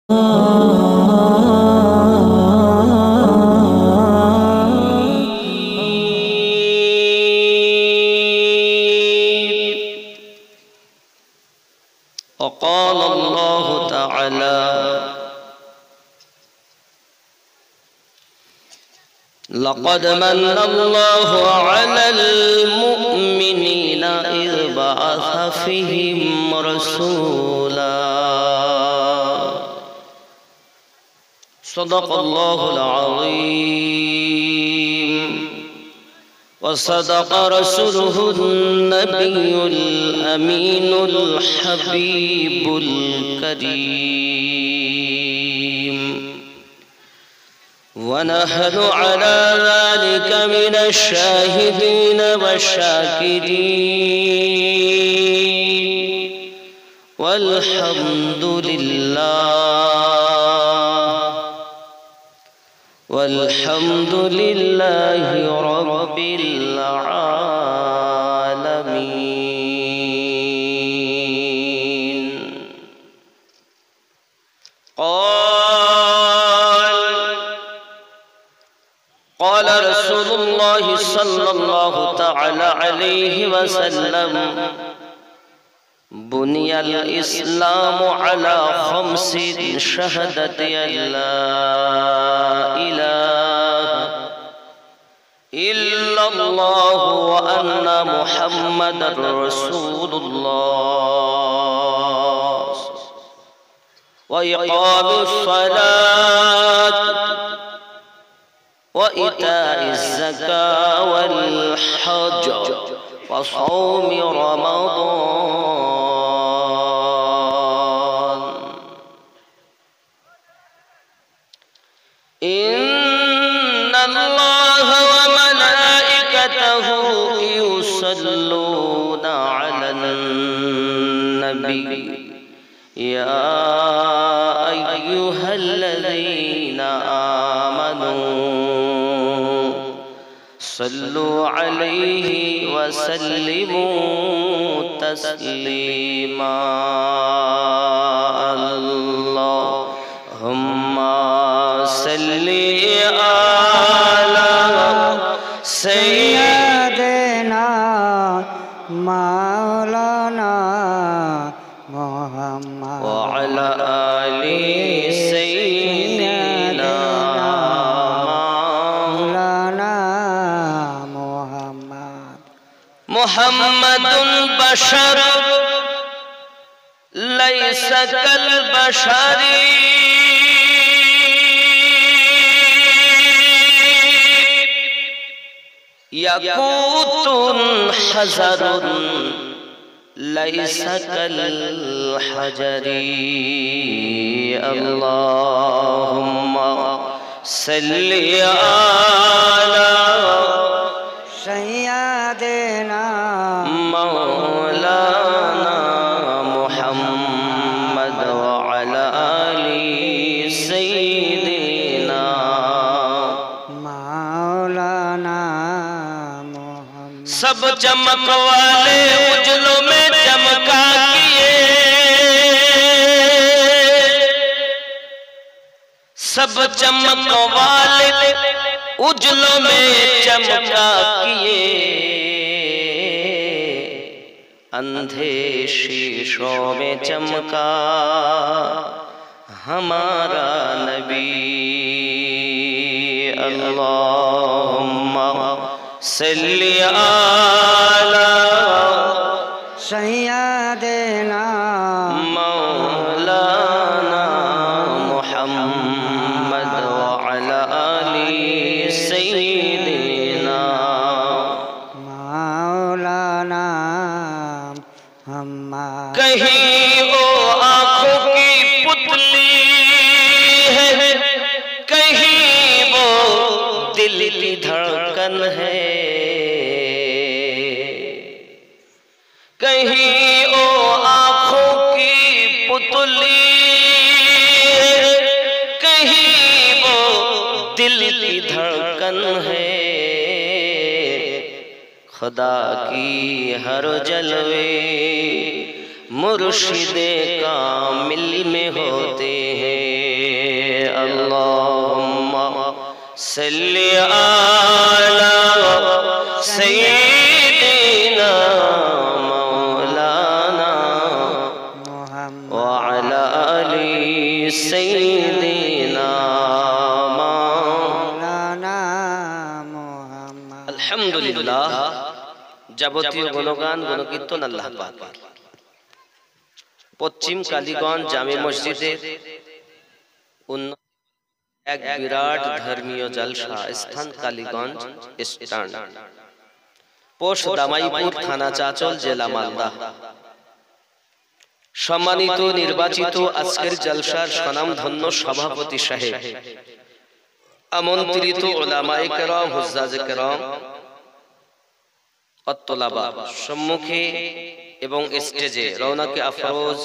وقال الله تعالى لقد من الله على المؤمنين إذ بعث فيهم رسولا صدق الله العظيم وصدق رسوله النبي الأمين الحبيب الكريم ونحن على ذلك من الشاهدين والشاكرين والحمد لله رب العالمين. قال رسول الله صلى الله تعالى عليه وسلم بني الإسلام على خمس شهادة أن لا إله إلا الله وأن محمدا رسول الله وإقام الصلاة وإيتاء الزكاة والحج وصوم رمضان. إن الله وملائكته يصلون على النبي يا أيها الذين آمنوا صلوا عليه وسلموا تسليما. اللهم صل على سيدنا مولانا محمد وعلى آل سيدنا مولانا محمد بشر ليس كالبشر يقوت حجر ليس كالحجر. اللهم صل على سيدنا مولانا محمد وعلى آل سيدنا مولانا محمد. सब चमक वाले उजलों में चमका किए, सब चमक वाले उजलों में चमका किए, अंधे शीशों में चमका हमारा नबी। अल्लाहुम्मा सल्ली अला सय्यदना मौलाना मुहम्मद व अला आलि सय्यदना मौलाना मुहम्मद। कहीं वो आँखों की पुतली है, कहीं वो दिल की धड़कन है, कहीं ओ आँखों की पुतली, कहीं वो दिल की धड़कन है। खुदा की हर जलवे मुर्शिदे कामिल में होते हैं। सल्ली अला सय्यिदिना मौलाना व अला आलि सय्यिदिना मौलाना मुहम्मद। अल्हम्दुलिल्लाह, যাবতীয় গুণগান গুণকীর্তন আল্লাহ পাকের। পশ্চিম কালীগঞ্জ জামে মসজিদে এক বিরাট ধর্মীয় জলসা, স্থান কালীগঞ্জ স্ট্যান্ড, পোস্ট দামাইপুর, থানা চাচল, জেলা মালদা। সম্মানিত নির্বাচিত আজকের জলসার স্বনামধন্য সভাপতি সাহেব, আমন্ত্রিত উলামায়ে কেরাম, হুজ্জাজে কেরাম, অত্তলাবা, সম্মুখে এবং স্টেজে রওনাকে আফরোজ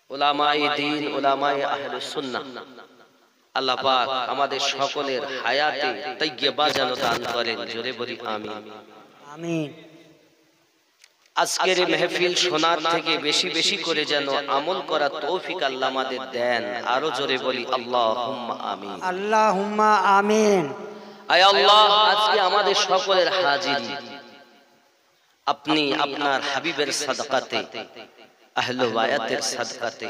উলামায়ে দ্বীন, উলামায়ে আহলে সুন্নাহ, আল্লাহ পাক আমাদের সকলের হায়াতে তাইয়্যিবা যেন দান করেন। জোরে বলি আমিন আমিন। আজকের মেহফিল শোনার থেকে বেশি বেশি করে যেন আমল করার তৌফিক আল্লাহ আমাদের দেন। আরো জোরে বলি আল্লাহুম্মা আমিন আল্লাহুম্মা আমিন। আয় আল্লাহ, আজকে আমাদের সকলের হাজিরি আপনি আপনার হাবিবের সাদকাতে, আহলে বায়াতের সাদকাতে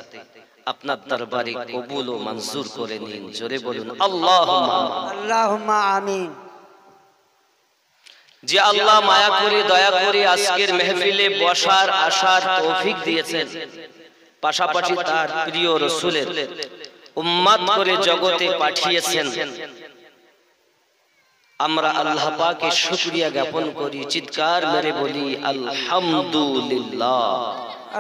আপনার দরবারে কবুল ও মঞ্জুর করে নিন। জোরে বলুন আল্লাহুম্মা আমিন। যে আল্লাহ মায়া করে দয়া করে আজকের মেহফিলে বসার আসার তৌফিক দিয়েছেন, পাশাপাশি তার প্রিয় রাসূলের উম্মত করে জগতে পাঠিয়েছেন, আমরা আল্লাহ পাকের শুকরিয়া জ্ঞাপন করি। চিৎকার মেরে বলি আলহামদুলিল্লাহ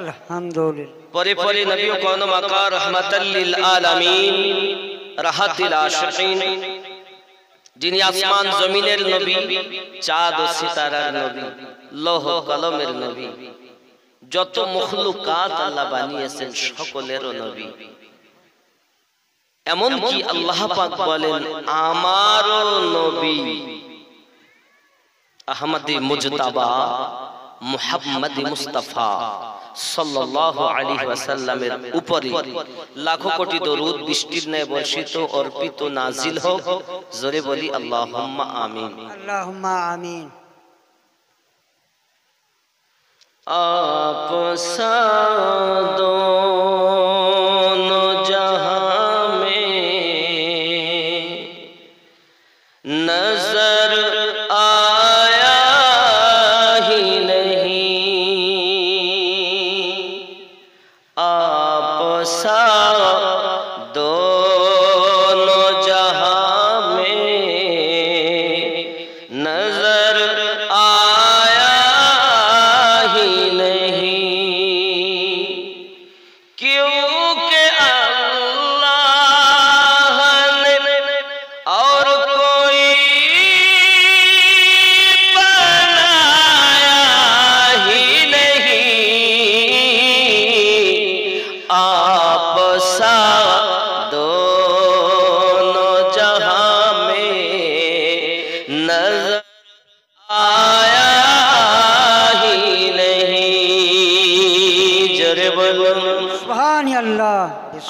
আলহামদুলিল্লাহ। পরে পরে নবী ও কোন মাকা রাহমাতাল লিল আলামিন, রাহাতিল আশিকিন, যিনি আসমান জমিনের নবী, চাঁদ ও সিতারার নবী, লৌহ কলমের নবী, যত মখলুকাত আল্লাহ বানিয়েছেন সকলেরও নবী। এমনকি আল্লাহ পাক বলেন আমারও নবী আহমদে মুজতাবা মুহাম্মদ মুস্তাফা সাল্লাল্লাহু আলাইহি ওয়াসাল্লামের উপরে লাখো কোটি দরুদ বৃষ্টির ন্যায় বর্ষিত অর্পিত নাজিল হোক। জোরে বলি আল্লাহুম্মা আমিন আল্লাহুম্মা আমিন। आप सादो नजर आया ही नहीं, आप सा दोनों जहां में नजर आया ही नहीं, क्योंकि अल्लाह ने और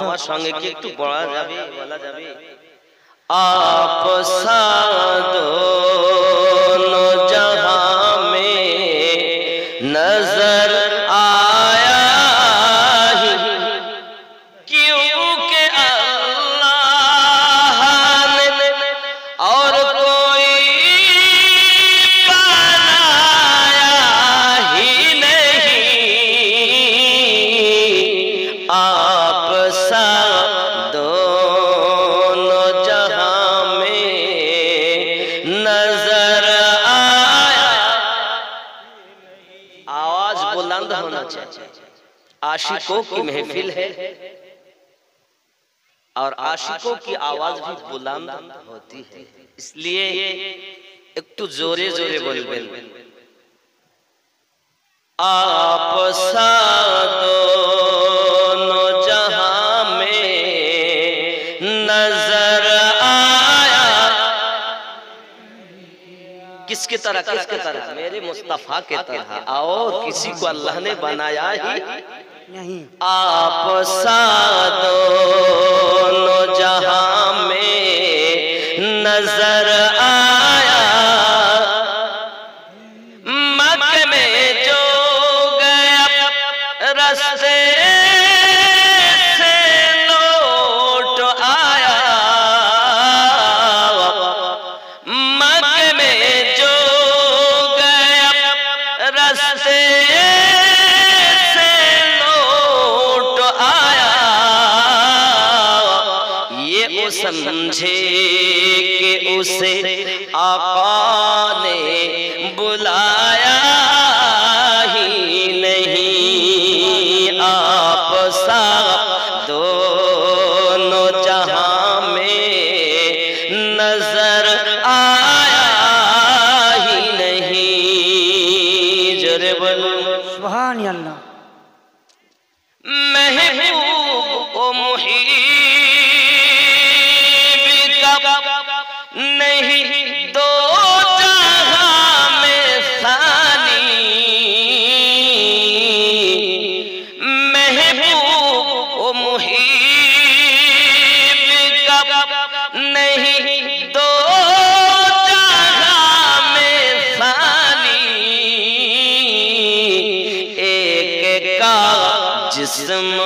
আমার সঙ্গে কি একটু বলা যাবে, বলা যাবে? आप दोनों जहां में नजर आया ही, क्योंकि अल्लाह ने और कोई बनाया ही नहीं, आप सा दोनों जहां में नजर आया। आवाज बुलंद होना चाहिए। आशिकों की महफिल है और आशिकों की आवाज भी बुलंद होती है, इसलिए একটু জোরে জোরে বলবেন। आप सा दोनों जहां में नजर आया। किसकी तरह, किसकी तरह? मेरे मुस्तफा के तरह। और किसी को अल्लाह ने बनाया ही नहीं। आप सा दोनों जहां में समझे कि उसे आका ने बुलाया ही नहीं। आप सा दोनों जहां में नजर आया ही नहीं। जोरे बोलो सुभान अल्लाह। महबूब ओ मुहीब का नहीं दो जहां में सानी। महबूब ओ मुहीब का नहीं दो जहां में सानी। एक का जिस्म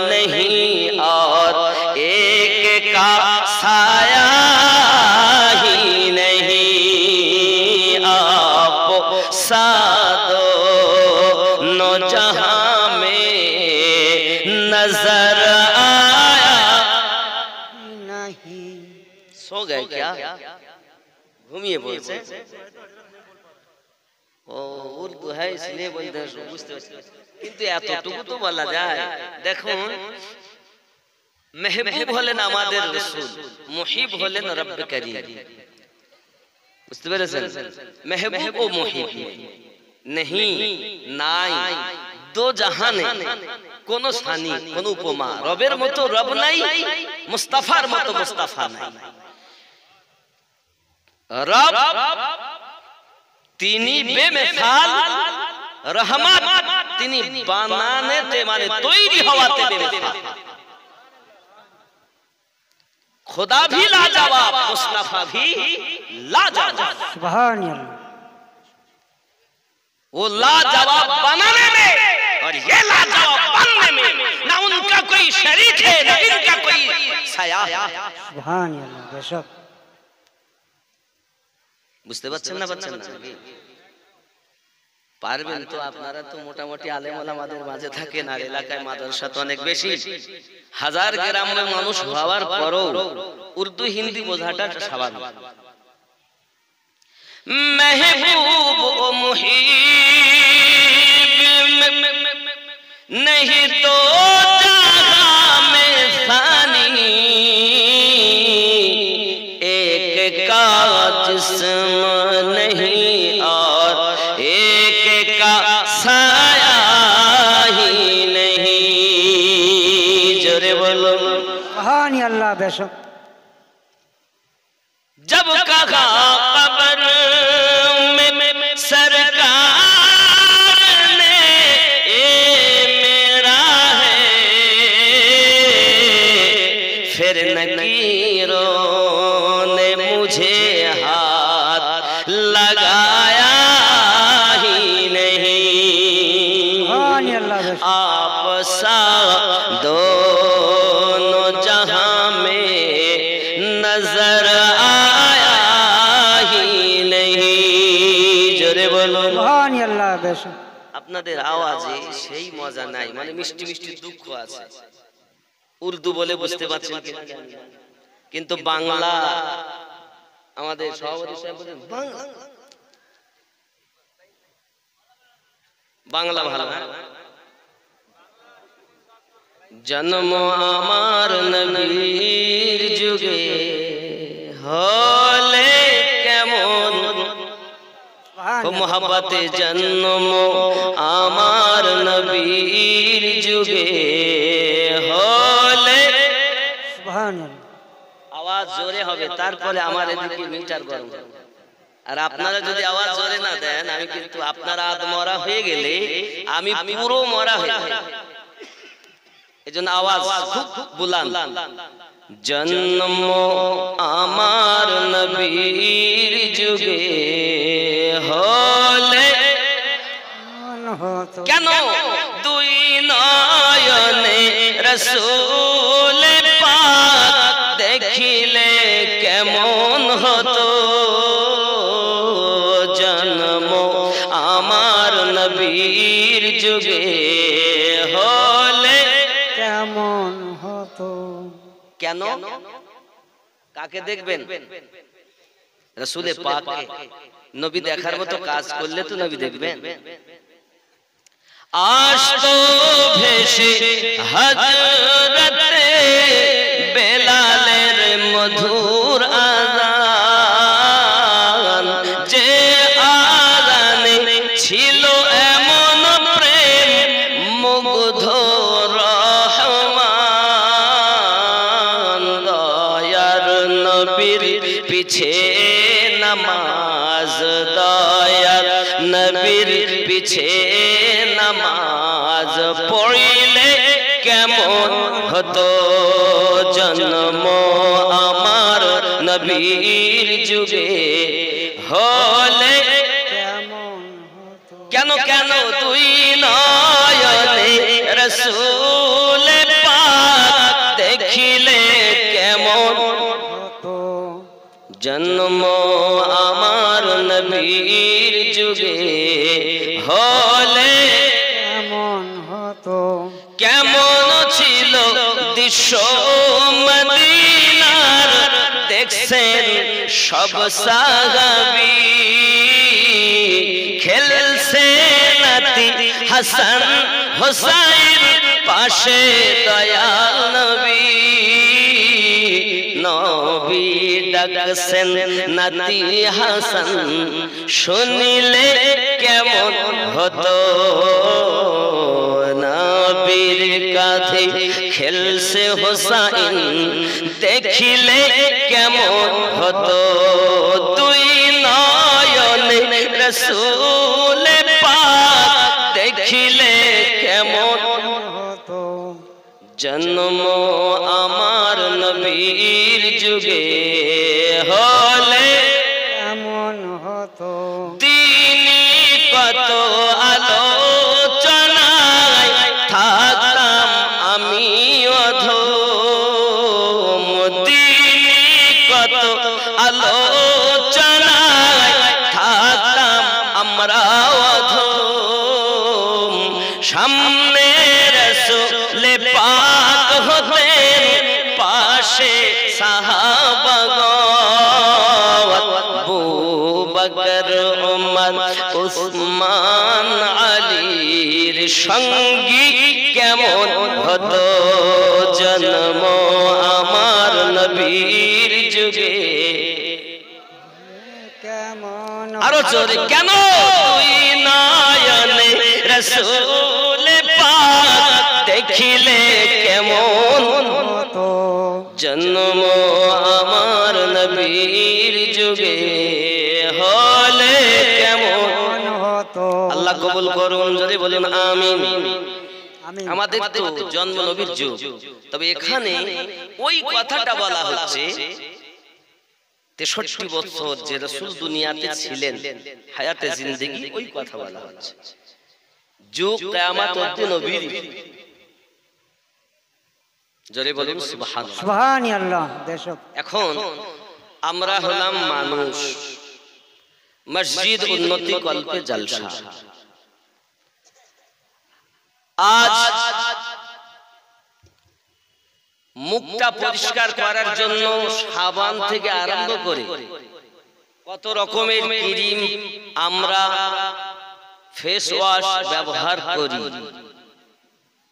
नहीं और एक का साया ही नहीं। आप दोनों जहां में नजर आया नहीं। सो गए क्या? घूमिए बोलते ও উর্দু है इसलिए बोलते हैं বুঝতে পারছি কিন্তু এতটুকু তো বলা যায়। দেখুন মেহবুব হলেন আমাদের রাসূল, মুহিব হলেন রব্ব করিম। বুঝতে পেরেছেন? মেহবুব ও মুহিব नहीं নাই দো জাহানে কোন সানি কোন উপমা। রবের মতো রব নাই, মুস্তাফার মতো মুস্তাফা নাই। রব তিনি বেমিসাল রহমত, তিনি বানানেতে মানে তৈরি হওয়াতে বেমিসাল। खुदा भी लाजवाब, मुस्तफा भी लाजवाब। सुभान अल्लाह। वो लाजवाब बनाने में और ये लाजवाब बनने में ना उनका कोई शरीक है ना इनका कोई साया है। सुभान अल्लाह। बेशक বুঝতে পারছেন না? পারছেন না? পারবেন তো? আপনারা তো মোটামুটি আলেম ওলামাদের মাঝে থাকেন আর এলাকায় মাদ্রাসা তো অনেক বেশি। হাজার গ্রামের মানুষ হওয়ার পরও উর্দু হিন্দি বোঝাটা স্বাভাবিক। महबूब ओ मुहीब नहीं तो जहां में सानी। एक का जिस्म नहीं और एक का साया ही नहीं। जोरे बोलो सुभान अल्लाह। बेशक जब कहा कब्र में सरकार ने ये मेरा है, फिर नकीरों ने मुझे हाथ लगाया ही नहीं। सुभान अल्लाह। बेशक आप सा दोनों जहां में नजर आया ही नहीं। जोरे बोलो सुभान अल्लाह। बेशक আপনাদের আওয়াজে সেই মজা নাই, মানে মিষ্টি মিষ্টি দুঃখ আছে। উর্দু বলে বুঝতে পারছেন কিনা জানি না, কিন্তু বাংলা আমাদের সভাপতি সাহেব বলেন বাংলা বাংলা ভালো না। জন্ম আমার নবীর যুগে হলে কেমন, মোহাব্বতে জন্ম আমার নবীর যুগে হলে। সুবহান আল্লাহ। আওয়াজ জোরে হবে, তারপরে আমার এদিকে মিটার গরম। আর আপনারা যদি আওয়াজ জোরে না দেন, আমি কিন্তু আপনারা আধ মরা হয়ে গেলে আমি পুরো মরা হয়ে যাব। এজন্য আওয়াজ খুব বুলন্দ। জন্ম আমার নবীর যুগে হলে কেন দুই নয়নে রাসূল পাক দেখিলে কেমন হতো। জন্ম আমার নবীর যুগে হলে কেমন হতো। কেন কাকে দেখবেন? রাসূলে পাককে। নবী দেখার মতো কাজ করলে তো নবী দেখবেন। আসতো ভেসে হযরতে বেলালের মধুর আযান, যে আযানে ছিল এমন প্রেম মুগ্ধ রহমান। দয়ার নবীর পিছে নামাজ, দয়ার নবীর পিছে নামাজ পড়িলে কেমন হতো জন্ম আমার নবীর যুগে হলে কেমন হতো, কেন কেন দুই নয়নে রাসূল পাক দেখিলে কেমন হতো, জন্ম আমার নবীর যুগে হলে কেমন হতো, কেমন ছিল দৃশ্য মদিনার দেখছেন সব সাহাবী। খেলছে নাতি হাসান হোসাইন পাশে দয়াল নবী। নবী ডাকছেন নাতি হাসান, শুনিলে কেমন হতো। নবীর কাঁধে খেলছে হোসাইন, দেখিলে কেমন হতো। দুই নয়নে রাসূল পাক দেখিলে কেমন হতো, জন্ম আমার নবীর যুগে হলে কেমন হতো, তিনি কত আলোচনায় থাকতাম আমি অধম। তিনি কত আলোচনায় থাকতাম আমরা অধম। সামনে রাসূল পাক হতেন, পাশে সাহাবাগণ আবু বকর ওমর উসমান আলীর সঙ্গী কেমন হতো জন্ম আমার নবীর যুগে। কেমন আরো জোরে কেন দুই নয়নে রাসূল পাক দেখিলে কেমন হতো, জন্ম আমার নবীর যুগে হলে কেমন হতো। আল্লাহ কবুল করুন, যদি বলুন আমিন। আমিন। আমাদের তো জন্ম নবীর যুগ, তবে এখানে ওই কথাটা বলা হচ্ছে 63 বছর যে রাসূল দুনিয়াতে ছিলেন, হায়াতে জিন্দেগি, ওই কথা বলা হচ্ছে। যুগ কিয়ামত অবধি নবীর। জোরে বলুন সুবহানাল্লাহ। সুবহানাল্লাহ। দেশক এখন আমরা হলাম মানুষ, মসজিদ উন্নতি কল্পে জলসা। আজ মুখটা পরিষ্কার করার জন্য সাবান থেকে আরম্ভ করে কত রকমের ক্রিম আমরা ফেস ওয়াশ ব্যবহার করি।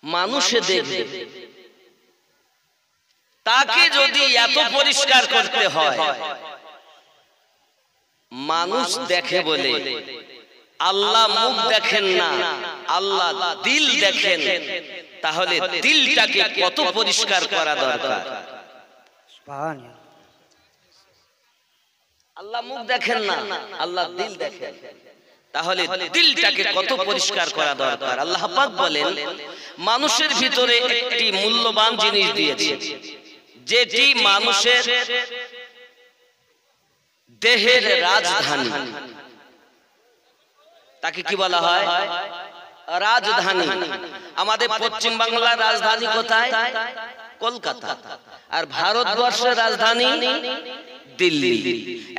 মানুষে দেখবে, তাকে যদি এত পরিষ্কার করতে হয়, মানুষ দেখে বলে, আল্লাহ মুখ দেখেন না, আল্লাহ দিল দেখেন, তাহলে দিলটাকে কত পরিষ্কার করা দরকার। সুবহানাল্লাহ। আল্লাহ মুখ দেখেন না, আল্লাহ দিল দেখেন, তাহলে দিলটাকে কত পরিষ্কার করা দরকার। আল্লাহ পাক বলেন, মানুষের ভিতরে একটি মূল্যবান জিনিস দিয়েছে, যেটি মানুষের দেহের রাজধানী। তাকে কি বলা হয়? রাজধানী। আমাদের পশ্চিম বাংলার রাজধানী কোথায়? কলকাতা। আর ভারতবর্ষের রাজধানী দিল্লি।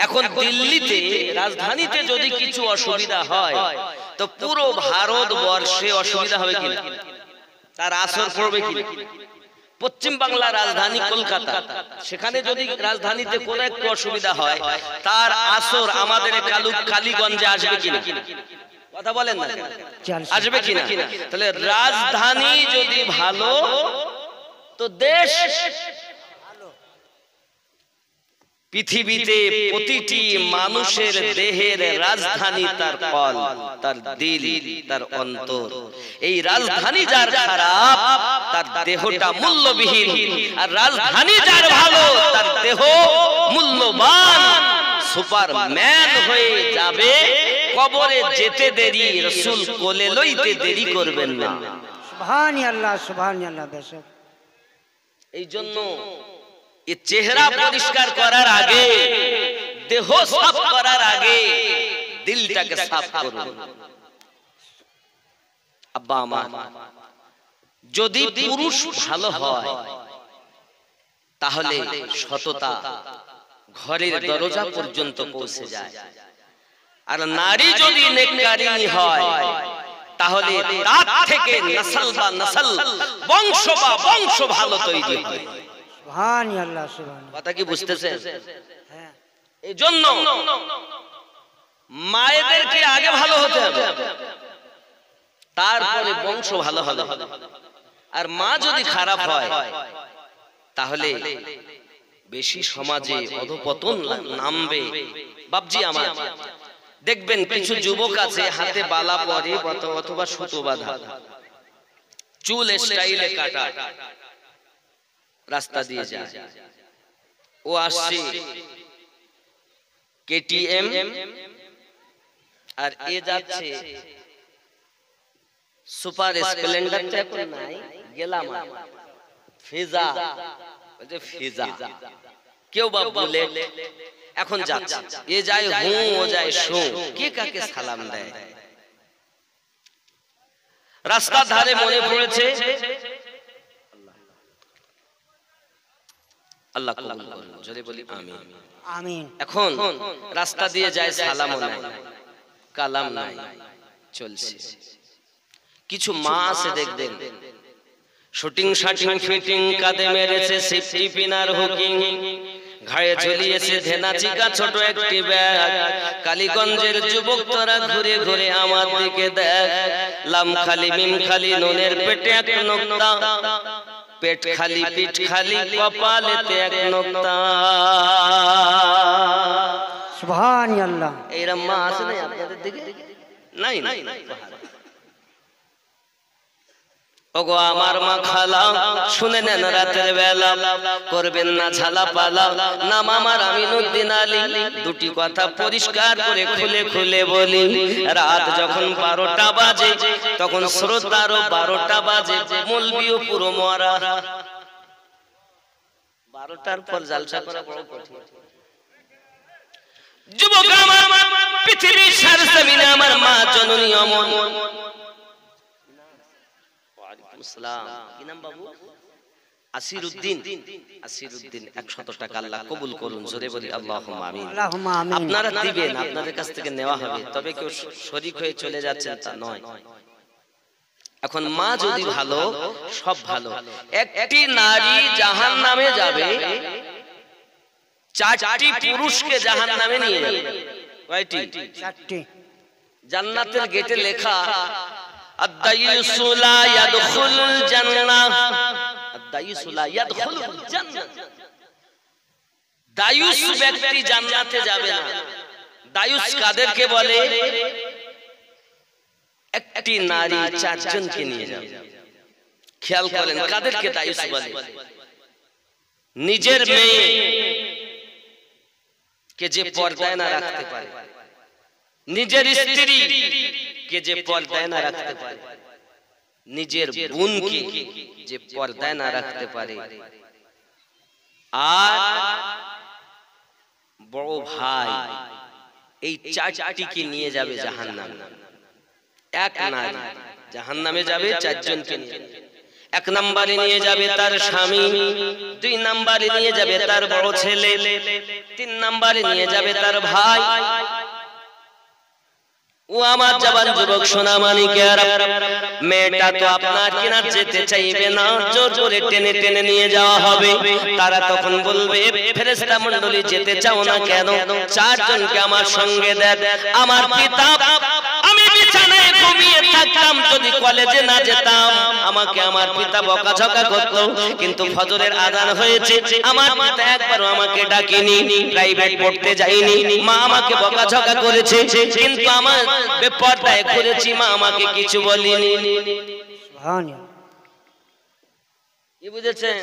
এখন দিল্লিতে, রাজধানীতে যদি কিছু অসুবিধা হয়, তো পুরো ভারতবর্ষে অসুবিধা হবে কিনা, তার আসর পড়বে কিনা? পশ্চিম বাংলার রাজধানী কলকাতা, সেখানে যদি রাজধানীতে কোনো একটু অসুবিধা হয়, তার আসর আমাদের কালীগঞ্জে আসবে কিনা? কথা বলেন না, আসবে কিনা? তাহলে রাজধানী যদি ভালো তো দেশ, পৃথিবীতে প্রতিটি মানুষের দেহের রাজধানী তার কল, তার দিল, তার অন্তর। এই রাজধানী যার খারাপ তার দেহটা মূল্যবিহীন, আর রাজধানী যার ভালো তার দেহ মূল্যবান, সুপারম্যান হয়ে যাবে। কবরে যেতে দেরি, রাসূল কোলে লইতে দেরি করবেন না। সুবহানাল্লাহ, সুবহানাল্লাহ। বেশক এই জন্য এই চেহারা পরিষ্কার করার আগে, দেহ সাফ করার আগে দিলটাকে সাফ করুন। আব্বা আমার, যদি পুরুষ ভালো হয় তাহলে সততা ঘরের দরজা পর্যন্ত পৌঁছে যায়, আর নারী যদি নেককারিনী হয় তাহলে তার থেকে নসল বা নসল, বংশ বা বংশ ভালো তৈরি হয়। সুবহানাল্লাহ, সুবহানাল্লাহ। কথা কি বুঝতেছেন? হ্যাঁ, এই জন্য মায়েদেরকে আগে ভালো হতে হবে, তারপরে বংশ ভালো হবে। আর মা যদি খারাপ হয় তাহলে বেশি সমাজে অধপতন নামবে। বাপজি আমার, দেখবেন কিছু যুবক আছে হাতে বালা পরে অথবা সুতো বাঁধা, চুল স্টাইলে কাটা, রাস্তা দিয়ে যায়। ও আসছে কেটিএম, আর এ যাচ্ছে সুপার স্প্লেন্ডার। তো এখন নাই, গেলাম ফিজা, ফিজা কেউ বা বুলেট, এখন যাচ্ছে। এ যায় হু, ও যায় শু, কে কাকে সালাম দেয়। রাস্তার ধারে মনে পড়েছে, আল্লাহ কবুল করুন, যদি বলি আমিন আমিন। এখন রাস্তা দিয়ে যায়, সালামও নাই, কালাম নাই, চলছে। কিছু মা আছে দেখবেন, শুটিং শাটিং ফিটিং, কাঁধে মেরেছে সেফটি পিনার হুকিং, ঘাড়ে ঝুলিয়েছে ধেনাচিকা ছোট একটি ব্যাগ। কালীগঞ্জের যুবক তোরা ঘুরে ঘুরে আমার দিকে দেখ, লাম খালি মিম খালি নুনের পেটে এক নোক্তা, পেট খালি পিঠ খালি কপালেতে এক নোক্তা। সুবহানাল্লাহ। এইরকম মা আছে না আপনাদের দিকে? নাই, নাই। ওগো আমার মা খালা, শুনে নেন রাতের বেলা, করবেন না ঝালা পালা, নাম আমার আমিনুদ্দিন আলী। দুটি কথা পরিষ্কার করে খুলে খুলে বলি, রাত যখন 12টা বাজে তখন শ্রোতারও 12টা বাজে, মৌলবিও পুরো মরা। 12টার পর জালসা করা বড় কঠিন। যুবক আমার, পৃথিবীর সারা জমিনে আমার মা জননী অমন। কি নাম বাবু? আসিরউদ্দিন। আসিরউদ্দিন, 100 টাকা আল্লাহ কবুল করুন, জোরে বলি আল্লাহুম্মা আমিন। আল্লাহুম্মা আমিন। আপনারা দিবেন, আপনাদের কাছ থেকে নেওয়া হবে, তবে কেউ শরীক হয়ে চলে যাচ্ছেন তা নয়। এখন মা যদি ভালো, সব ভালো। একটি নারী জাহান্নামে যাবে, 4টি পুরুষকে জাহান্নামে নিয়ে যাবে। কয়টি? 4টি। জান্নাতের গেটে লেখা, আদ-দায়িসু লা ইয়াদখুলুল জান্নাহ, আদ-দায়িসু লা ইয়াদখুলুল জান্নাহ। দায়ুস ব্যক্তি জান্নাতে যাবে না। দায়ুস কাদেরকে বলে? একটি নারী 4 জনকে নিয়ে যাবে। খেয়াল করেন কাদেরকে দায়ুস বলে? নিজের মেয়ে কে যে পর্দায় না রাখতে পারে, নিজের স্ত্রী কে যে পর্দায় না রাখতে পারে, নিজের বোনকে যে পর্দায় না রাখতে পারে, আর বড় ভাই, এই 4টিকে নিয়ে যাবে জাহান্নামে। এক নারী জাহান্নামে যাবে 4 জনকে নিয়ে। 1 নম্বরে নিয়ে যাবে তার স্বামী, 2 নম্বরে নিয়ে যাবে তার বড় ছেলে, 3 নম্বরে নিয়ে যাবে তার ভাই, ও আমার জওয়ান যুবক সোনা মানিকেরা, মেয়েটা তো আপনার কিনা যেতে চাইবে না, জোর করে টেনে টেনে নিয়ে যাওয়া হবে। তারা তখন বলবে, ফেরেশতা মণ্ডলী যেতে চাও না কেন? চারজনকে আমার সঙ্গে দেন। আমার পিতা, আমি বিছানায় ঘুমিয়ে থাকতাম, যদি কলেজে না যেতাম আমাকে আমার পিতা বকাঝকা করত। কিন্তু ফজরের আযান হয়েছে, আমার পিতা একবারও আমাকে ডাকেনি, প্রাইভেট পড়তে যাইনি, মা আমাকে বকাঝকা করেছে, কিন্তু আমার বেপরদায় করেছি, মা আমাকে কিছু বলেনি। সুবহানাল্লাহ। কি বুঝেছেন?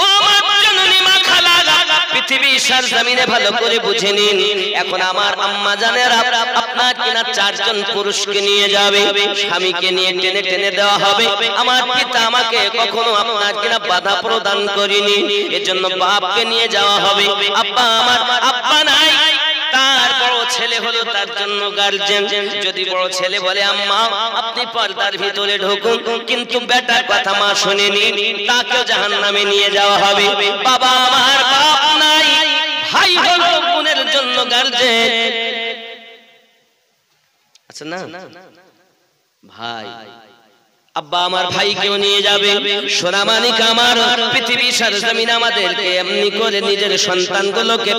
ও আমার জননী মা খালারা, পৃথিবীর সরজমিনে ভালো করে বুঝে নিন। এখন আমার আম্মা জানেরা আপনার কিনা চারজন পুরুষকে নিয়ে যাবে, স্বামীকে নিয়ে টেনে টেনে দেওয়া হবে। আমার পিতা আমাকে কখনো আপনার কিনা বাধা প্রদান করেনি, এজন্য বাপকে নিয়ে যাওয়া হবে। আব্বা আমার, আব্বা নাই, তার বড় ছেলে হলো তার জন্য গার্জিয়ান। যদি বড় ছেলে বলে আম্মা আপনি পর্দার ভিতরে ঢুকুন, কিন্তু বেটার কথা মা শুনেনি, তাকেও জাহান্নামে নিয়ে যাওয়া হবে। বাবা আমার, বাপ নাই, ভাই হলো বোনের জন্য গার্জিয়ান। আচ্ছা না, ভাই আব্বা আমার ভাইকেও নিয়ে যাবে। সোনামানিক আমার, পৃথিবী সরজমিন আমাদেরকে এমনি করে নিজের সন্তানগুলোকে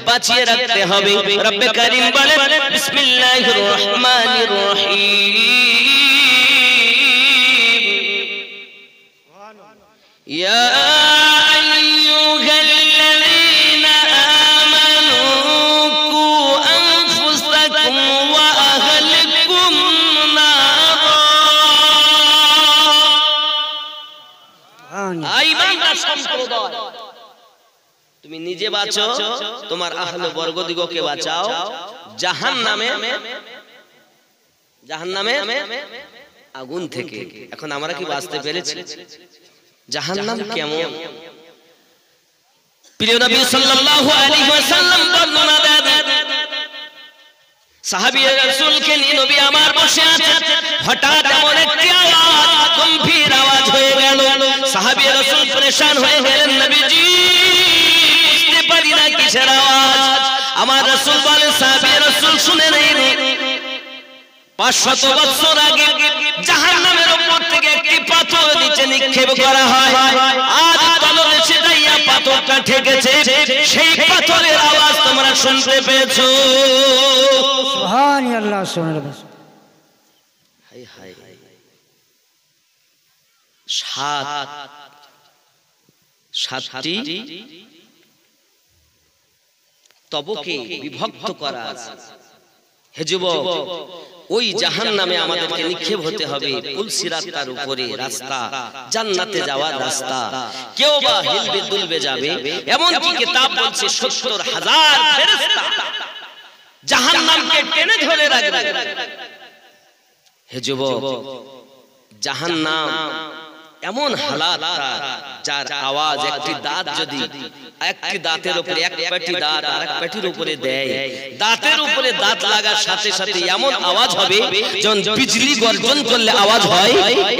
বাঁচিয়ে রাখতে হবে। রব্বে কারীম বলেন, বিসমিল্লাহির রহমানির রহিম, ইয়া আইয়ুহাল্লাযীনা আমানু কু আনফুসাকুম ওয়া আহলিকুম নারা। আইমানদার সম্প্রদায়, তুমি নিজে বাঁচো, তোমার আহলে বর্গদিগকে বাঁচাও জাহান্নামে আগুন থেকে। এখন আমরা কি বাঁচতে পেরেছি? জাহান্নাম কেমন? প্রিয় নবী সাল্লাল্লাহু আলাইহি ওয়াসাল্লাম বর্ণনা দেন, সাহাবী রাসূলকে নিয়ে নবী আমার বসে আছেন, হঠাৎ এমন একটি আওয়াজ, গম্ভীর আওয়াজ হয়ে গেল। সাহাবী রাসূল পরেশান হয়ে গেলেন, নবীজি বুঝতে পারি না কিসের আওয়াজ। আমার রাসূল বলেন, সাহাবী রাসূল শুনে নেন, 500 বছর আগে জাহান্নামের উপর থেকে একটি পাথর নিচে নিক্ষেপ করা হয়, আজ তলদেশে যাইয়া পাথরটা ঠেকেছে, সেই পাথরের আওয়াজ তোমরা শুনতে পেয়েছো। সুবহানাল্লাহ, সুবহানাল্লাহ। হায় হায়, সাতটি তবকে বিভক্ত করা আছে। হে যুবক, ওই জাহান্নামে আমাদেরকে নিক্ষেপ হতে হবে। পুলসিরাত তার উপরে রাস্তা, জান্নাতে যাওয়ার রাস্তা। কেউ বা হিলবে দুলবে যাবে, এমন কি কিতাব বলছে 70,000 ফেরেশতা জাহান্নামকে টেনে ধরে রাখবে। হে যুবক, জাহান্নাম এমন হালাত যার আওয়াজ, একটি দাঁত যদি একটি দাঁতের উপরে, এক পেটি দাঁত আর এক পেটির উপরে দেয়, দাঁতের উপরে দাঁত লাগার সাথে সাথে এমন আওয়াজ হবে যখন বিজলি গর্জন করলে আওয়াজ হয়।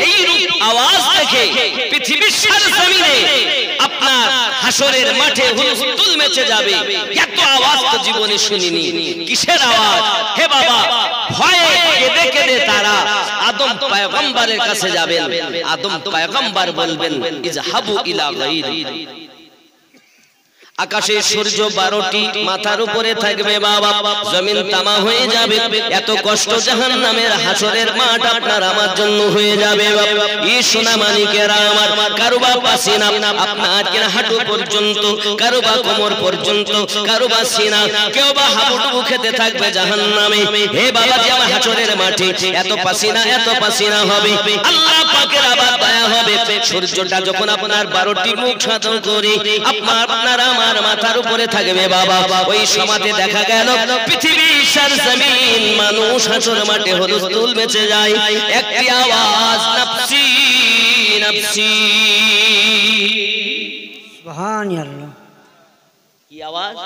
এই রূপ আওয়াজ দেখে পৃথিবীর সরজমিনে আপনার হাসরের মাঠে হুলস্থুল মেচে যাবে। এত আওয়াজ তো জীবনে শুনিনি। কিসের আওয়াজ? হে বাবা, ভয়ে কেঁদে কেঁদে তারা আদম পয়গম্বরের কাছে যাবেন। আদম পয়গম্বর বলবেন, ইযহাবু ইলা গায়রি। আকাশে সূর্য 12টি মাথার উপরে থাকবে বাবা, জমিন তামা হয়ে যাবে। এত কষ্ট জাহান্নামের হাসরের মাঠ আপনার আমার জন্য হয়ে যাবে বাবা। এই সোনা মানিকেরা আমার, কারোবা পাসিনা আপনার কিনা হাঁটু পর্যন্ত, কারোবা কোমর পর্যন্ত, কারোবা সিনা, কেউ বা হাবুডুবু খেতে থাকবে জাহান্নামে। হে বাবা, যে আমার হাসরের মাঠে এত পাসিনা হবে, আল্লাহ পাকের আবার দয়া হবে। সূর্যটা যখন আপনার 12টি মুখ সাধন করে আপনার আমার মাথার উপরে থাকবে বাবা, ওই সমাজে দেখা গেল পৃথিবীর সরজমিন মানুষ হাসর মাঠে হুলস্থুল মেচে যায়। একটি আওয়াজ, নফসি নফসি। সুবহানাল্লাহ। কি আওয়াজ?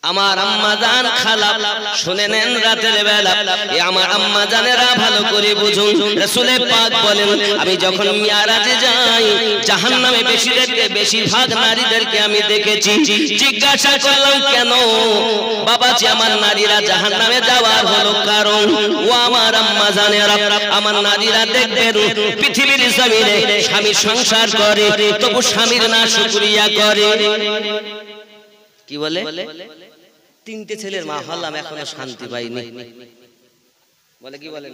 আমার আম্মা জান খালা শুনে নেন রাতের বেলা এ আমার আম্মা জানেরা ভালো করে বুঝুন রাসূল পাক বলেন আমি যখন মিরাজে যাই জাহান্নামে বেশিরভাগ নারীদেরকে আমি দেখেছি জিজ্ঞাসা করলাম কেন বাবাজি আমার নারীরা জাহান্নামে যাওয়ার হলো কারণ ও আমার আম্মা জানেরা আমার নারীরা দেখবেন পৃথিবীর জমিনে স্বামী সংসার করে তবু স্বামীর না শুকরিয়া করে কি বলে তিনটে ছেলের মা হলাম এখনো শান্তি পাইনি বলে কি বলে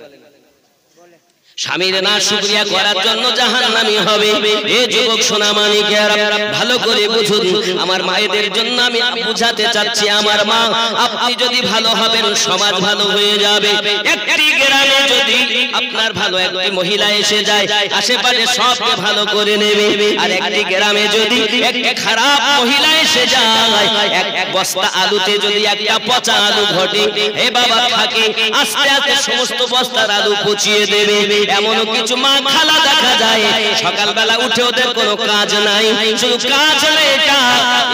স্বামীর না শুকরিয়া করার জন্য জাহান্নামী হবে এ যুবক সোনা মানিকেরা ভালো করে বুঝুন আমার মায়েদের জন্য আমি বুঝাতে চাচ্ছি আমার মা আপনি যদি ভালো হবেন সমাজ ভালো হয়ে যাবে একটি গ্রামে যদি আপনার ভালো একটি মহিলা এসে যায় আশেপাশে সবকে ভালো করে নেবে আর একটি গ্রামে যদি একটি খারাপ মহিলা এসে যায় এক বস্তা আলুতে যদি একটা পচা আলু ঘটে হে বাবা থাকে আস্তে আস্তে সমস্ত বস্তার আলু পচিয়ে দেবে এমন কিছু মা খালা দেখা যায় সকালবেলা উঠে ওদের কোনো কাজ নাই শুধু কাজ হলো এটা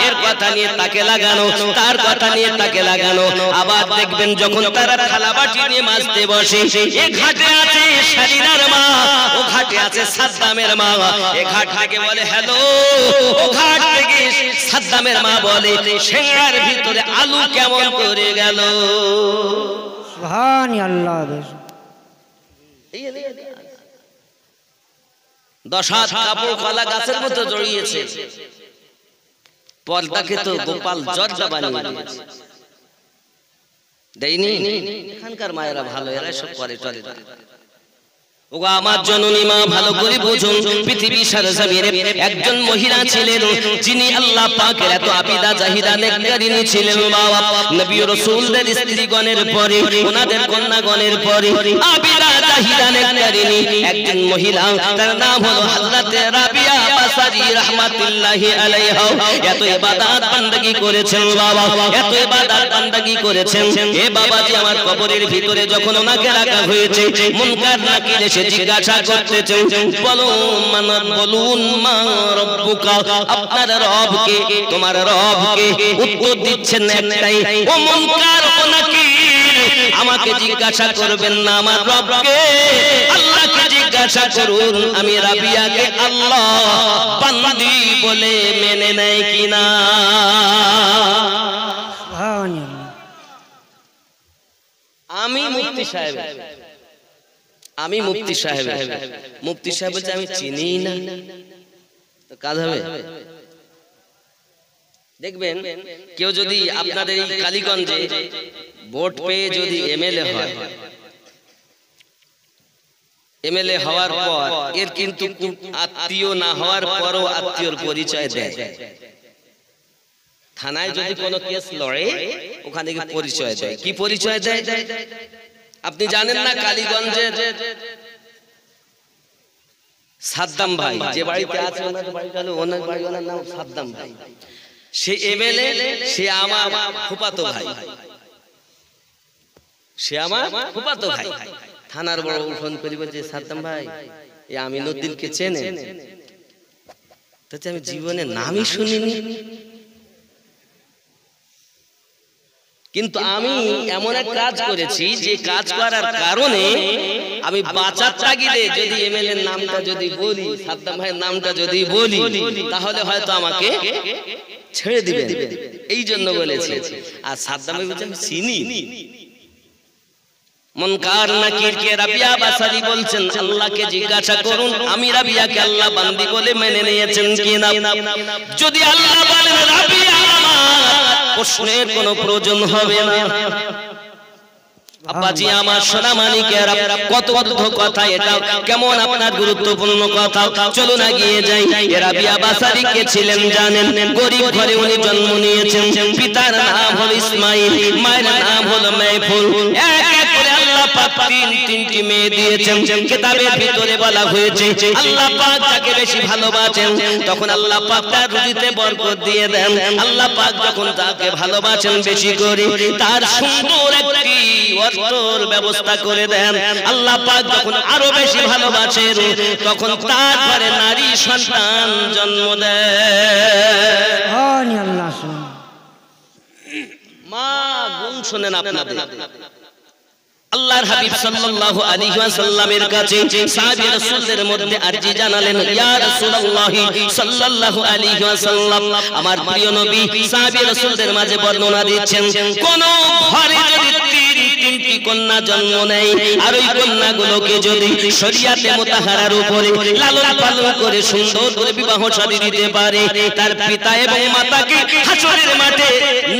এর কথা নিয়ে তাকে লাগানো তার কথা নিয়ে তাকে লাগানো আবার দেখবেন যখন তারা থালা বাটি নিয়ে মাজতে বসে এ ঘাটে আছে শালিনার মা ও ঘাটে আছে সাদ্দামের মা এ ঘাট থেকে বলে হ্যালো ও ঘাট থেকে সাদ্দামের মা বলে সেঙ্গার ভিতরে আলু কেমন করে গেল সুবহানাল্লাহ দশ হাত কাপড় কলা গাছের মতো জড়িয়েছে পর্দাকে তো গোপাল জর্দা বানিয়ে দিয়েছে দেয়নি এখানকার মায়েরা ভালো এরা সব করে চলে না ওগো আমার জননী মা ভালো করে বুঝুন পৃথিবী সরজমিনে একজন মহিলা ছিলেন যিনি আল্লাহ পাকের এত আবিদা জাহিদা নেককারিনী ছিলেন বাবা নবী ও রাসূলদের স্ত্রীগণের পরে ওনাদের কন্যাগণের পরে আবিদা জাহিদা নেককারিনী একজন মহিলা তার নাম হলো হযরত রাবিয়া বাসারি রাহমাতুল্লাহি আলাইহা এত ইবাদত বান্দাগি করেছেন বাবা এত ইবাদত বান্দাগি করেছেন এ বাবাজি আমার কবরের ভিতরে যখন ওনাকে রাখা হয়েছে মুনকার নাকির জিজ্ঞাসা করতেছে বলুন মা রব্বুকা আপনার রব কে তোমার রব কে উত্তর দিচ্ছেন একটাই ও মুনকার ও নাকির আমাকে জিজ্ঞাসা করবেন না আমার রবকে আল্লাহকে জিজ্ঞাসা করুন আমি রাবিয়াকে আল্লাহ বান্দি বলে মেনে নেয় কিনা সুবহানাল্লাহ আমি মুফতি সাহেব মুফতি সাহেব বলছে আমি চিনি না তো কাজ হবে দেখবেন কেউ যদি আপনাদের এই কালীগঞ্জে ভোট পেয়ে যদি এমএলএ হয় এমএলএ হওয়ার পর এর কিন্তু আত্মীয় না হওয়ার পরও আত্মীয়র পরিচয় দেয় থানায় যদি কোনো কেস লড়ে ওখানে কি পরিচয় দেয় কি পরিচয় দেয় আপনি জানেন না কালীগঞ্জে সাদ্দাম ভাই যে বাড়িতে আছে ওনার বাড়ির নাম সাদ্দাম ভাই সে এমএলএ সে আমার ফুফাতো ভাই থানার বড় ফোন করি বলছে সাদ্দাম ভাই এ আমিনুদ্দিনকে চেনেন তাতে আমি জীবনে নামই শুনিনি কিন্তু আমি এমন এক কাজ করেছি যে কাজ করার কারণে আমি বাঁচার তাগিদে যদি এমএলএ এর নামটা যদি বলি সাদ্দাম ভাইয়ের নামটা যদি বলি তাহলে হয়তো আমাকে ছেড়ে দিবেন এই জন্য বলেছি আর সাদ্দাম ভাই বলছেন চিনি মুনকার নাকির কে রাবিয়া বাসারি বলছেন আল্লাহকে জিজ্ঞাসা করুন আমি রাবিয়াকে আল্লাহ বান্দি বলে মেনে নিয়েছেন কিনা যদি আল্লাহ বলেন রাবিয়া প্রশ্নের কোনো প্রয়োজন হবে না আব্বাজি আমার সোনা মানিকেরা কত অদ্ভুত কথা এটা কেমন আপনার গুরুত্বপূর্ণ কথা চলুন এগিয়ে যাই রাবিয়া বাসারি কে ছিলেন জানেন গরিব ঘরে উনি জন্ম নিয়েছেন পিতার নাম হলো ইসমাইল মায়ের নাম হলো মাইফুল এক এক করে আল্লাহ পাক তিনটি মেয়ে দিয়েছেন কিতাবের ভিতরে বলা হয়েছে আল্লাহ পাক যাকে বেশি ভালোবাসেন তখন আল্লাহ পাক তার রুজিতে বরকত দিয়ে দেন আল্লাহ পাক যখন তাকে ভালোবাসেন বেশি করে তার সুন্দর একটি অর্থর ব্যবস্থা করে দেন আল্লাহ পাক যখন আরো বেশি ভালোবাসেন তখন তার ঘরে নারী সন্তান জন্ম দেন শোনেন আপনাদের আল্লাহর হাবিব সাল্লাল্লাহু আলাইহি ওয়াসাল্লামের কাছে সাহাবী রাসূলদের মধ্যে আরজি জানালেন, ইয়া রাসূলুল্লাহ সাল্লাল্লাহু আলাইহি ওয়াসাল্লাম, আমার প্রিয় নবী সাহাবী রাসূলদের মাঝে বর্ণনা দিচ্ছেন, কোন ঘরে যদি তিনটি কন্যা জন্ম নেয় আর ওই কন্যাগুলোকে যদি শরিয়াতে মুতাহারার উপরে লালন পালন করে সুন্দর করে বিবাহ শাদী দিতে পারে, তার পিতা এবং মাতাকে হাসরের মাঠে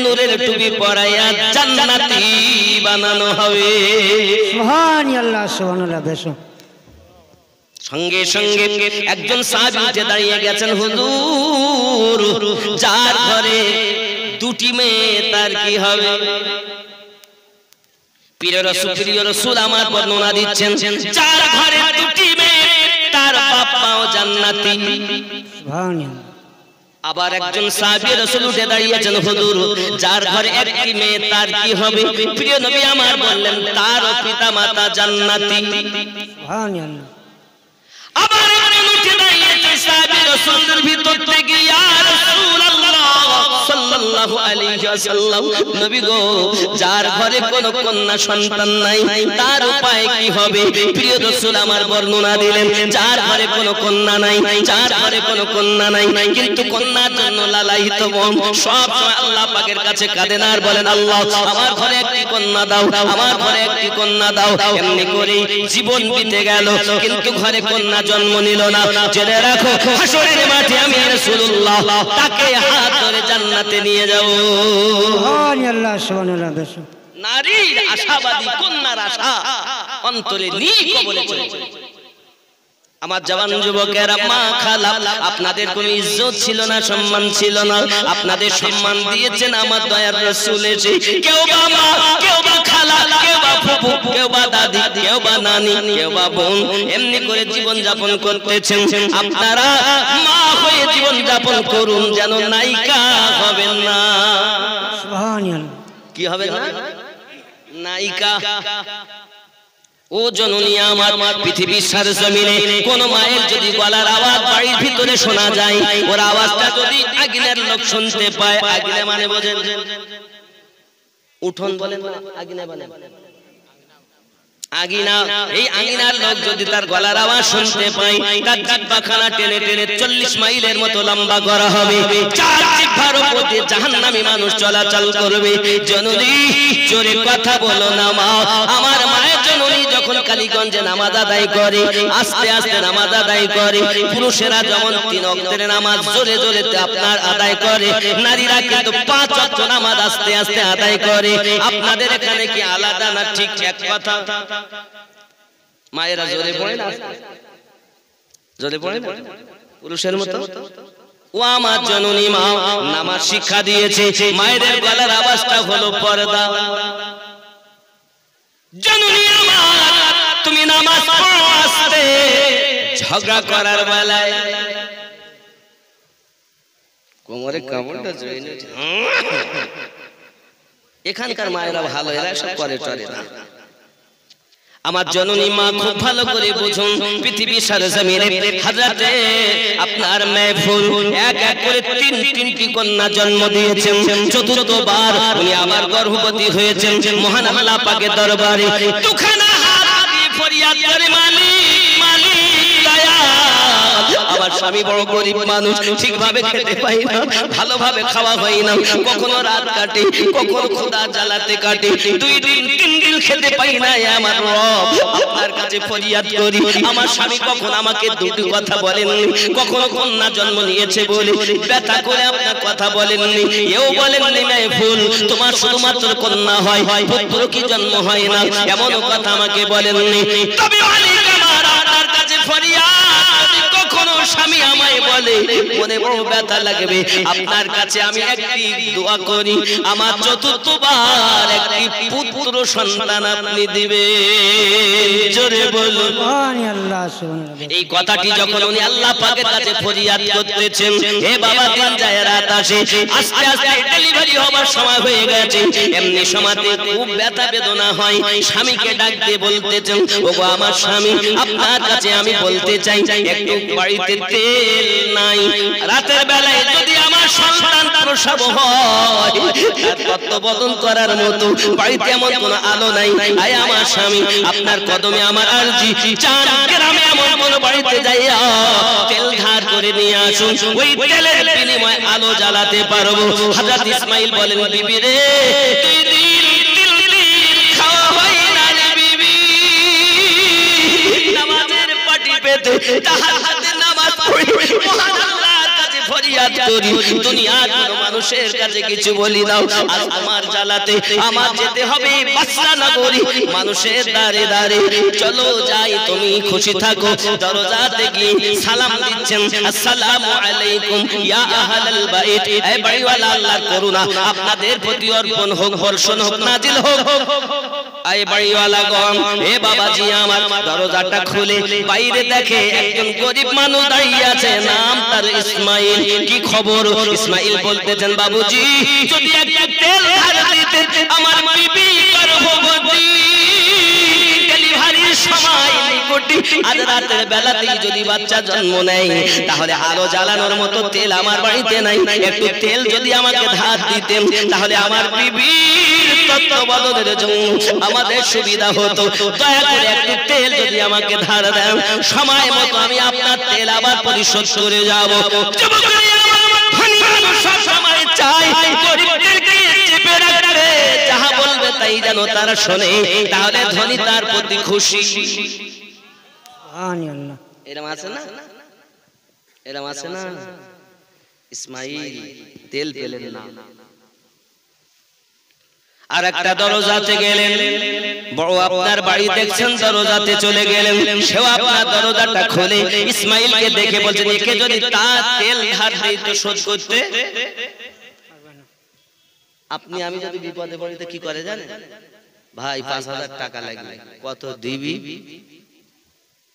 নূরের টুপি পরাইয়া জান্নাতি বানানো হবে। সুবহানাল্লাহ সুবহানাল্লাহ। বেশো সঙ্গে সঙ্গে একজন সাহাবী উঠে দাঁড়িয়ে গেছেন, হুজুর যার ঘরে দুটি মেয়ে তার কি হবে? প্রিয় রাসূল আমার বর্ণনা দিচ্ছেন, যার ঘরে দুটি মেয়ে তার বাবাও জান্নাতি। সুবহানাল্লাহ। আবার একজন সাহাবী রাসূল উঠে দাঁড়িয়েছেন, হুজুর যার ঘরে একটি মেয়ে তার কি হবে? প্রিয় নবী আমার বললেন, তার পিতা মাতা জান্নাতি। সুবহানাল্লাহ। আবার একজন উঠে দাঁড়িয়েছে সাহাবী রাসূলের ভিতর থেকে, ইয়া রাসূলুল্লাহ সাল্লাল্লাহু আলাইহি ওয়াসাল্লাম, নবী গো যার ঘরে কোনো কন্যা সন্তান নাই তার উপায় কি হবে? প্রিয় রাসূল আমার বর্ণনা দিলেন, যার ঘরে কোনো কন্যা নাই, যার ঘরে কোনো কন্যা নাই কিন্তু কন্যার জন্য লালায়িত মন সব সময় আল্লাহ পাকের কাছে কাঁদেন আর বলেন, আল্লাহ আমার ঘরে একটি কন্যা দাও, আমার ঘরে একটি কন্যা দাও। এমনি করে জীবন বিতে গেল কিন্তু ঘরে কন্যা জন্ম নিল না। জেনে রাখো হাসরের মাঠে আমি রাসূলুল্লাহ তাকে হাত ধরে জান্নাতে নিয়ে যাব। সুবহানাল্লাহ সুবহানাল্লাহ। বেশো নারীর আশাবাদী কন্যার আশা অন্তরে নিয়ে কবলে চলে। আমার জওয়ান যুবকেরা, মা খালা আপনাদের কোনো ইজ্জত ছিল না, সম্মান ছিল না, আপনাদের সম্মান দিয়েছেন আমার দয়ার রাসূল এসে। কেউ বা মা, কেউ বা খালা, কেউ বা ফুফু, কেউ বা দাদি, কেউ বা নানি, কেউ বা বোন, এমনি করে জীবন যাপন করতেছেন। আপনারা মা হয়ে জীবন যাপন করুন, যেন নায়িকা হবেন না। সুবহানাল্লাহ। কি হবে না? নায়িকা। ও জননী আমার, পৃথিবীর সারজমিনে কোন মায়ের যদি গলার আওয়াজ বাড়ির ভিতরে শোনা যায়, ওর আওয়াজটা যদি আগুনের লোক শুনতে পায়, আগুনে মানে বোঝেন উঠোন বলেন না, আগুনে বলেন আগিনা, এই আঙিনার লোক যদি তার গলার আওয়াজ শুনতে পায়, তার জিহ্বাখানা টেনে টেনে 40 মাইলের মতো লম্বা করা হবে, চার জিহ্বার উপর দিয়ে জাহান্নামী মানুষ চলাচল করবে। জননী জোরে কথা বলো না মা। আমার মায়ের জননী যখন কালীগঞ্জে নামাজ আদায় করে, আস্তে আস্তে নামাজ আদায় করে, পুরুষেরা যেমন 3 ওয়াক্তের নামাজ জোরে জোরে আপনার আদায় করে, নারীরা কিন্তু 5 ওয়াক্ত নামাজ আস্তে আস্তে আদায় করে। আপনাদের এখানে কি আলাদা না ঠিক এক কথা? মায়েরা জোরে পড়ে না, জোরে পড়ে না পুরুষের মতো? ও আমার জননী মা নামাজ শিক্ষা দিয়েছে, মায়েদের গলার আওয়াজটা হলো পর্দা। জননী আমার তুমি নামাজ পড়ো আস্তে, ঝগড়া করার বেলায় কোমরে কামড়টা জড়িয়ে নিয়েছে। এখানকার মায়েরা ভালো, এরা সব করে চলে না। আমার জননী মা খুব ভালো করে বুঝুন, পৃথিবীর সারজমিনে হযরতে আপনার মাহফুল এক এক করে 3টি কন্যা জন্ম দিয়েছেন। চতুর্থবার উনি আবার গর্ভবতী হয়েছেন। মহান আল্লাহ পাকের দরবারে দুখানা হাত দিয়ে ফরিয়াদ করে, মালিক মালিক দয়া। আমার স্বামী বড় গরিব মানুষ, ঠিকভাবে খেতে পাই না, ভালোভাবে খাওয়া হয় না, কখনো রাত কাটে, কখনো ক্ষুধা জ্বালাতে কাটে, 2 দিন 3 দিন খেতে পাই না। আমার রব আপনার কাছে ফরিয়াদ করি, আমার স্বামী কখন আমাকে দুটি কথা বলেননি, কখনো কন্যা জন্ম নিয়েছে বলে ব্যথা করে আপনার কথা বলেননি, এও বলেননি মাহফুল তোমার শুধুমাত্র কন্যা হয়, পুত্র কি জন্ম হয় না, এমন কথা আমাকে বলেননি। তবে মালিক আমার আপনার কাছে ফরিয়াদ, কখনো স্বামী আমায় বলে মনে বড় ব্যথা লাগবে, আপনার কাছে আমি একটি দোয়া করি, আমার চতুর্থবার একটি পুত্র সন্তান আপনি দিবেন। জোরে বলুন সুবহানাল্লাহ সুবহানাল্লাহ। এই কথাটি যখন উনি আল্লাহ পাকের কাছে ফরিয়াদ করতেছেন, হে বাবা দিন যায় রাত আসে, আস্তে আস্তে ডেলিভারি হবার সময় হয়ে গেছে, এমনি সময়তে খুব ব্যথা বেদনা হয়, স্বামীকে ডাক দিয়ে বলতেছেন, ওগো আমার স্বামী আপনার কাছে আমি বলতে চাই, একটু বাড়িতে তেল নাই, রাতের বেলায় যদি আমার সন্তান প্রসব হয় তার তত্ত্ববদন করার মতো বাড়িতে এমন কোনো আলো নাই। আয় আমার স্বামী, আপনার কদমে আমার আরজি, চান গ্রামে এমন কোন বাড়িতে যাইয়া তেল ধার করে নিয়ে আসুন, ওই তেলের বিনিময়ে আলো জ্বালাতে পারবো। হযরত ইসমাঈল বলেন, বিবি রে, তুই তিল খাওয়া হয় না রে বিবি, নামাজের পাটি পেতে তাহাজ্জুদের নামাজ পড়ি, মহান আল্লাহর কাছে ফরিয়াদ করি, দুনিয়ার কোনো মানুষের কাছে কিছু বলি দাও। আজ আমার জ্বালাতে আমার যেতে হবে বাসরা নগরী, মানুষের দাঁড়ে দাঁড়ে। চলো যাই, তুমি খুশি থাকো। দরজাতে গিয়ে সালাম দিচ্ছেন, আসসালামু আলাইকুম ইয়া আহলাল বাইত, এ বাড়িওয়ালা, আল্লাহর করুণা আপনাদের প্রতি অর্পণ হোক, বর্ষণ হোক, নাজিল হোক। আয় বাড়িওয়ালা গম, এ বাবাজি আমার, দরজাটা খুলে বাইরে দেখে একজন গরিব মানুষ দাঁড়িয়ে আছে, নাম তার ইসমাঈল। কি খবর? ইসমাঈল বলতেছেন, বাবুজি যদি একটা তেল ধার দিতেন আমার বিবি গর্ভবতী, ডেলিভারির সময় নিকটে, আজ রাতের বেলাতেই যদি বাচ্চা জন্ম নেয় তাহলে আলো জ্বালানোর মতো তেল আমার বাড়িতে নাই, একটু তেল যদি আমাকে ধার দিতেন তাহলে আমার বিবির তত্ত্বাবধানের জন্য আমাদের সুবিধা হতো। দয়া করে একটু তেল যদি আমাকে ধার দেন, সময় মতো আমি আপনার তেল আবার পরিশোধ করে যাব। সব সময় চাই গরিবদেরকে চেপে রাখবে, যাহা বলবে তাই যেন তারা শোনে, তাহলে ধনী তার প্রতি খুশি। সুবহানাল্লাহ। এরম আছে না, এরম আছে না। ইসমাঈল তেল পেলেন না, আর একটা দরজাতে গেলেন, বড় আপনার বাড়ি দেখছেন, দরজাতে চলে গেলেন, সেও আপনার দরজাটা খুলে ইসমাঈলকে দেখে বলছেন, একে যদি তার তেল ধার দেই তো শোধ করতে আপনি আমি যদি বিপদে পড়ি তো কি করে জানেন ভাই? ৫,০০০ টাকা লাগবে। কত দিবি?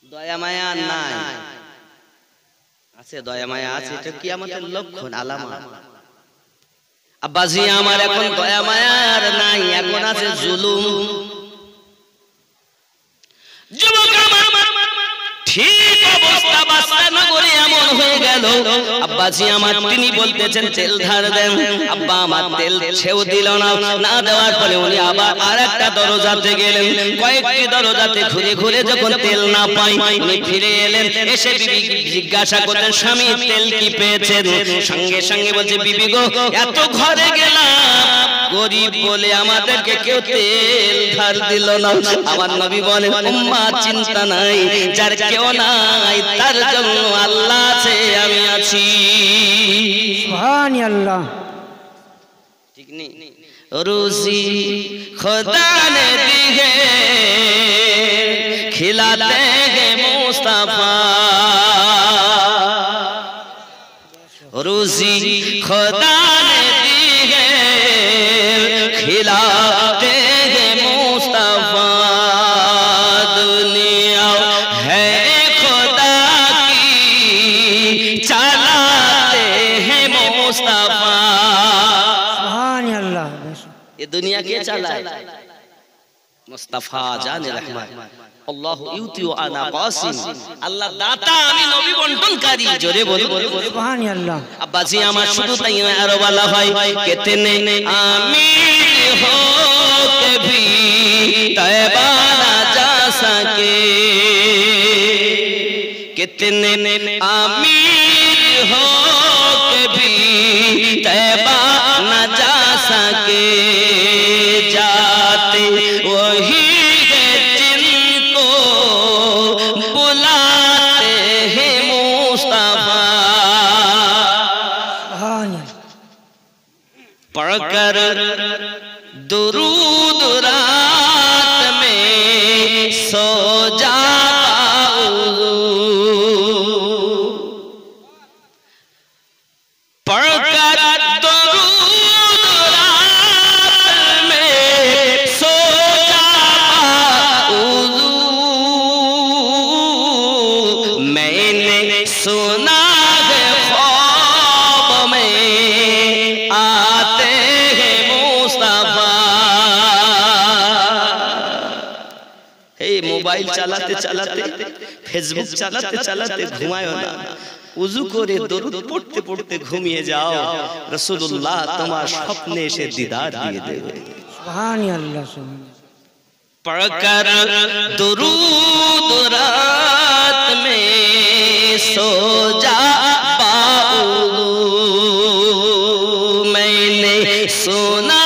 দয়া মায়া নাই, আছে দয়া মায়া আছে, এটা কিয়ামতের লক্ষণ, আলামত। আব্বাজি আমার, এখন দয়া মায়া আর নাই, এখন আছে জুলুম। যুবক আমার, ঠিক অবস্থা বাসরা নগরে এমন হয়ে গেল। আব্বাজি আমার, তিনি বলতেছেন তেল ধার দেন। আব্বা আমার তেল সেও দিল না, না দেওয়ার পরে উনি আবার আরেকটা দরজাতে গেলেন। কয়েকটি দরজাতে ঘুরে ঘুরে যখন তেল না পাই, উনি ফিরে এলেন, এসে বিবি জিজ্ঞাসা করলেন, স্বামী তেল কি পেয়েছেন? সঙ্গে সঙ্গে বলছে, বিবি গো, এত ঘরে গেলাম, গরিব বলে আমাদেরকে কেউ তেল ধার দিল না। আমার নবী বলেন, উম্মা চিন্তা নাই, যার কেউ নাই তার জন্য আল্লাহ আছে, আমি আছি। সুবহানাল্লাহ। ঠিক নেই? রুজি खुदा ने दी है खिलाते हैं मुस्तफा, रूजी खुदा ने दी है खिलाते हैं मुस्तफा, दुनिया है खुदा की चलाते हैं मुस्तफा। সুবহানাল্লাহ। ये दुनिया के चलाए मुस्तफा जाने रहमत, আল্লাহ ইউতিউ আনা কাসিম, আল্লাহ দাতা, আমি নবী বন্টনকারী। জোরে বলি সুবহানাল্লাহ। আব্বাজি আমার, শুধু তাই নয়, আরো বলা হয়, কিতনে আমির হো কে ভি তয়বা না যা সকে, কিতনে আমির হো কে ভি তয়বা না যা सके, जाते वही है जिनको बुलाते हैं मुस्तफा। पढ़कर दुरूद रात में सो जाओ, पढ़कर মোবাইল চালাতে চালাতে, ফেসবুক চালাতে চালাতে ঘুমায়ও না। উযু করে দরুদ পড়তে পড়তে ঘুমিয়ে যাও, রাসূলুল্লাহ তোমার স্বপ্নে এসে দিদার দিয়ে দেবে। সুবহানাল্লাহ সুবহানাল্লাহ। पढ़कर दुरूद रात में सो जा बाऊ, मैंने सुना